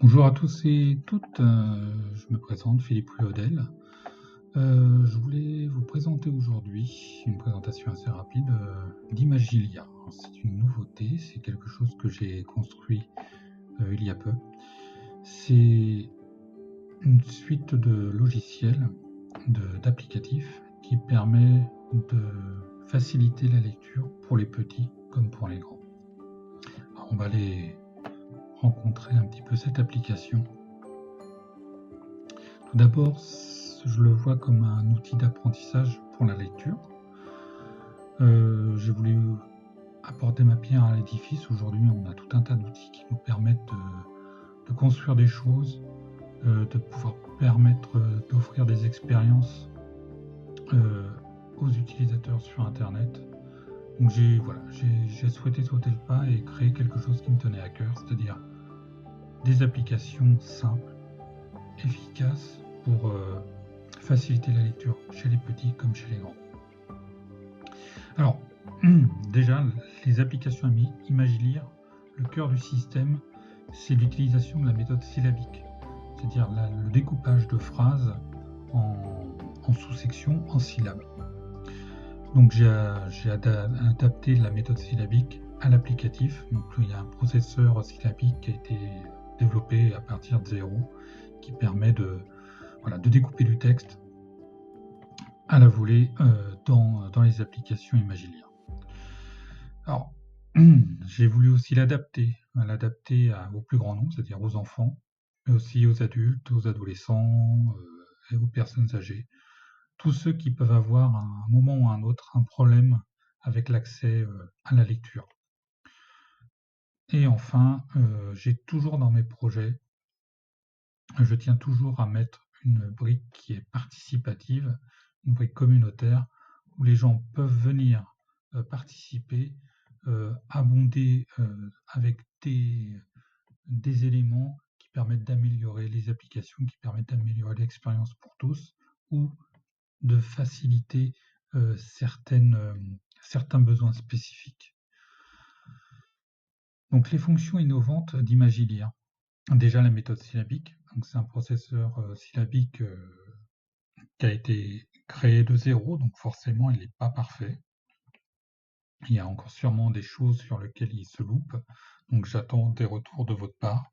Bonjour à tous et toutes, je me présente, Philippe Riodel. Je voulais vous présenter aujourd'hui une présentation assez rapide d'Imagilia. C'est une nouveauté, c'est quelque chose que j'ai construit il y a peu. C'est une suite de logiciels, d'applicatifs qui permet de faciliter la lecture pour les petits comme pour les grands. Alors, on va aller rencontrer un petit peu cette application. Tout d'abord, je le vois comme un outil d'apprentissage pour la lecture. J'ai voulu apporter ma pierre à l'édifice. Aujourd'hui, on a tout un tas d'outils qui nous permettent de construire des choses, de pouvoir permettre d'offrir des expériences aux utilisateurs sur Internet. Donc j'ai souhaité sauter le pas et créer quelque chose qui me tenait à cœur, c'est-à-dire des applications simples, efficaces pour faciliter la lecture chez les petits comme chez les grands. Alors, déjà, les applications Imagilir, le cœur du système, c'est l'utilisation de la méthode syllabique, c'est-à-dire le découpage de phrases en sous-sections, en syllabes. Donc j'ai adapté la méthode syllabique à l'applicatif. Donc il y a un processeur syllabique qui a été développé à partir de zéro, qui permet de découper du texte à la volée dans les applications Imagilir. Alors, j'ai voulu aussi l'adapter au plus grand nombre, c'est-à-dire aux enfants, mais aussi aux adultes, aux adolescents et aux personnes âgées. Tous ceux qui peuvent avoir à un moment ou à un autre un problème avec l'accès à la lecture. Et enfin, j'ai toujours dans mes projets, je tiens toujours à mettre une brique qui est participative, une brique communautaire, où les gens peuvent venir participer, abonder avec des éléments qui permettent d'améliorer les applications, qui permettent d'améliorer l'expérience pour tous, ou de faciliter certains besoins spécifiques. Donc les fonctions innovantes d'Imagilir. Déjà la méthode syllabique, c'est un processeur syllabique qui a été créé de zéro, donc forcément il n'est pas parfait. Il y a encore sûrement des choses sur lesquelles il se loupe, donc j'attends des retours de votre part,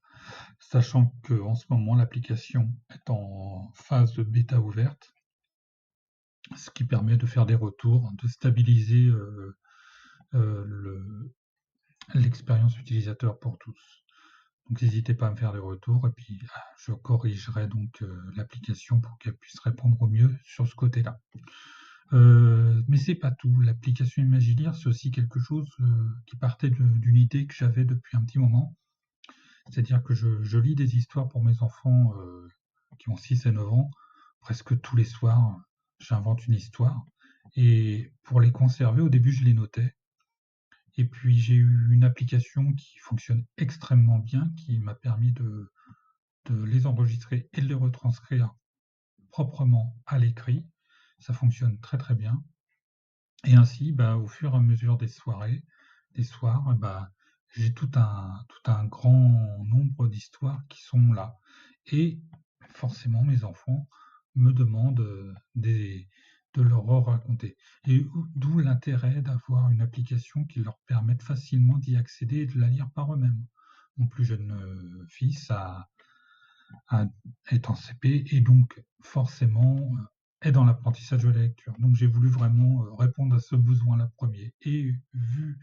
sachant qu'en ce moment l'application est en phase de bêta ouverte, ce qui permet de faire des retours, de stabiliser l'expérience utilisateur pour tous. Donc n'hésitez pas à me faire des retours et puis je corrigerai donc l'application pour qu'elle puisse répondre au mieux sur ce côté-là. Mais c'est pas tout. L'application Imagilir, c'est aussi quelque chose qui partait d'une idée que j'avais depuis un petit moment. C'est-à-dire que je lis des histoires pour mes enfants qui ont 6 et 9 ans. Presque tous les soirs, j'invente une histoire. Et pour les conserver, au début, je les notais. Et puis j'ai eu une application qui fonctionne extrêmement bien, qui m'a permis de les enregistrer et de les retranscrire proprement à l'écrit. Ça fonctionne très très bien. Et ainsi, au fur et à mesure des soirs, j'ai tout un grand nombre d'histoires qui sont là. Et forcément, mes enfants me demandent de leur raconter. Et d'où l'intérêt d'avoir une application qui leur permette facilement d'y accéder et de la lire par eux-mêmes. Mon plus jeune fils est en CP et donc forcément est dans l'apprentissage de la lecture. Donc j'ai voulu vraiment répondre à ce besoin-là premier. Et vu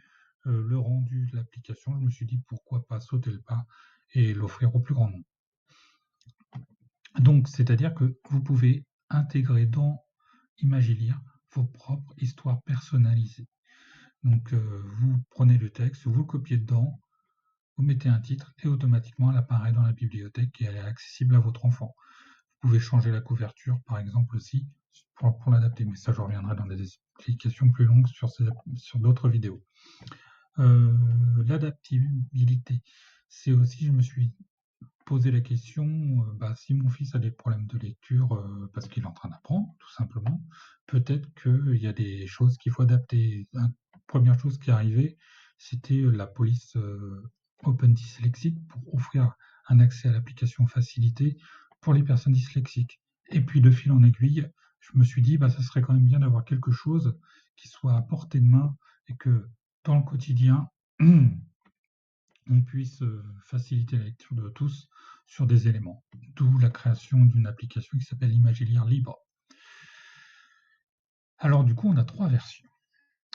le rendu de l'application, je me suis dit pourquoi pas sauter le pas et l'offrir au plus grand nombre. Donc c'est-à-dire que vous pouvez intégrer dans Imagilir vos propres histoires personnalisées. Donc vous prenez le texte, vous le copiez dedans, vous mettez un titre et automatiquement elle apparaît dans la bibliothèque et elle est accessible à votre enfant. Vous pouvez changer la couverture par exemple aussi pour l'adapter, mais ça je reviendrai dans des explications plus longues sur d'autres vidéos. L'adaptabilité, c'est aussi, je me suis posé la question, si mon fils a des problèmes de lecture parce qu'il est en train d'apprendre, tout simplement, peut-être qu'il y a des choses qu'il faut adapter. La première chose qui est arrivée, c'était la police Open Dyslexic pour offrir un accès à l'application facilité pour les personnes dyslexiques. Et puis de fil en aiguille, je me suis dit, ça serait quand même bien d'avoir quelque chose qui soit à portée de main et que dans le quotidien, on puisse faciliter la lecture de tous sur des éléments. D'où la création d'une application qui s'appelle Imagilier Libre. Alors du coup, on a 3 versions.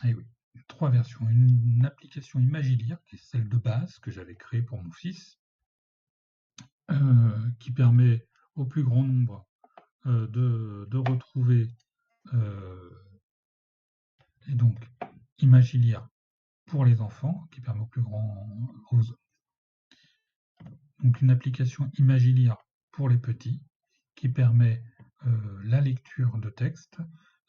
Eh oui, 3 versions. Une application Imagilier, qui est celle de base que j'avais créée pour mon fils, qui permet au plus grand nombre de retrouver et donc Imagilier pour les enfants, qui permet au plus grand donc une application Imagilier pour les petits, qui permet la lecture de texte,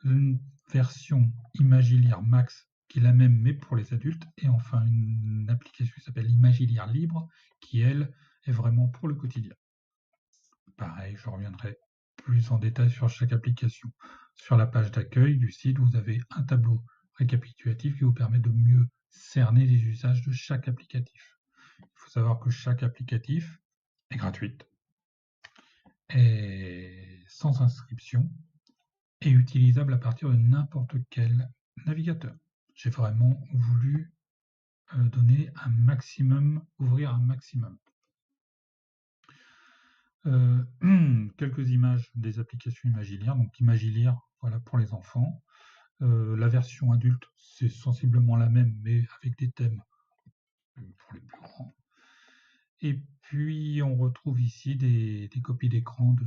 une version Imagilier Max qui est la même mais pour les adultes, et enfin une application qui s'appelle Imagilier Libre, qui elle est vraiment pour le quotidien. Pareil, je reviendrai plus en détail sur chaque application. Sur la page d'accueil du site, vous avez un tableau récapitulatif qui vous permet de mieux cerner les usages de chaque applicatif. Il faut savoir que chaque applicatif est gratuite, est sans inscription et utilisable à partir de n'importe quel navigateur. J'ai vraiment voulu donner un maximum, ouvrir un maximum. Quelques images des applications Imagilier. Donc Imagilier, voilà pour les enfants. La version adulte, c'est sensiblement la même, mais avec des thèmes pour les plus grands. Et puis on retrouve ici des copies d'écran de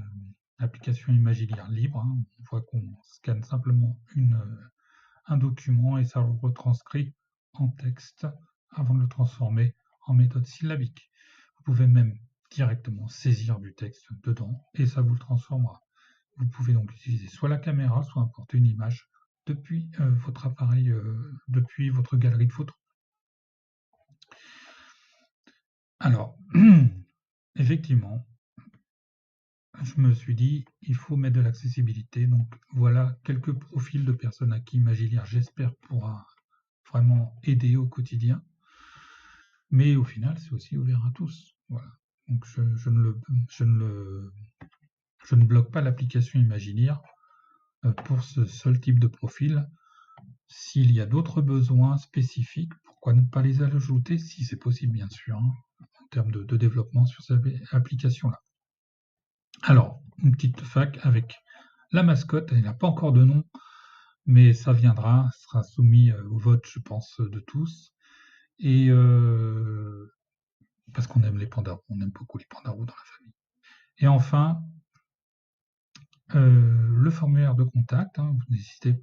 l'application Imagilier Libre. On voit qu'on scanne simplement un document et ça le retranscrit en texte avant de le transformer en méthode syllabique. Vous pouvez même directement saisir du texte dedans et ça vous le transformera. Vous pouvez donc utiliser soit la caméra, soit importer une image depuis votre appareil, depuis votre galerie de photos. Alors, effectivement, je me suis dit, il faut mettre de l'accessibilité. Donc voilà quelques profils de personnes à qui Imagilier, j'espère, pourra vraiment aider au quotidien. Mais au final, c'est aussi ouvert à tous. Voilà. Donc je ne bloque pas l'application Imagilier pour ce seul type de profil. S'il y a d'autres besoins spécifiques, pourquoi ne pas les ajouter, si c'est possible bien sûr, en termes de développement sur cette application-là. Alors, une petite fac avec la mascotte, elle n'a pas encore de nom, mais ça viendra, sera soumis au vote, je pense, de tous. Et parce qu'on aime les pandarous, on aime beaucoup les pandarous dans la famille. Et enfin, le formulaire de contact, vous visitez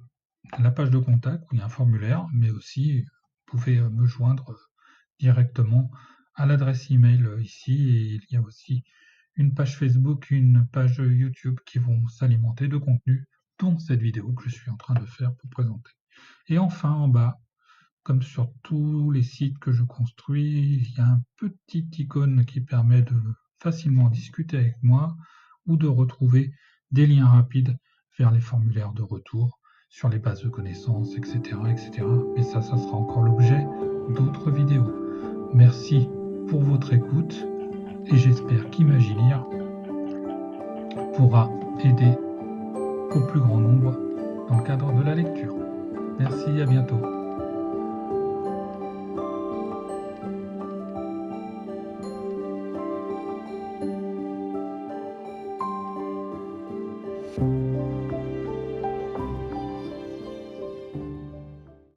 la page de contact où il y a un formulaire, mais aussi vous pouvez me joindre directement à l'adresse email ici, et il y a aussi une page Facebook, une page YouTube qui vont s'alimenter de contenu, dont cette vidéo que je suis en train de faire pour présenter. Et enfin, en bas, comme sur tous les sites que je construis, il y a un petit icône qui permet de facilement discuter avec moi ou de retrouver des liens rapides vers les formulaires de retour sur les bases de connaissances, etc. etc. Mais ça sera encore l'objet d'autres vidéos. Merci pour votre écoute et j'espère qu'Imagilier pourra aider au plus grand nombre dans le cadre de la lecture. Merci, à bientôt.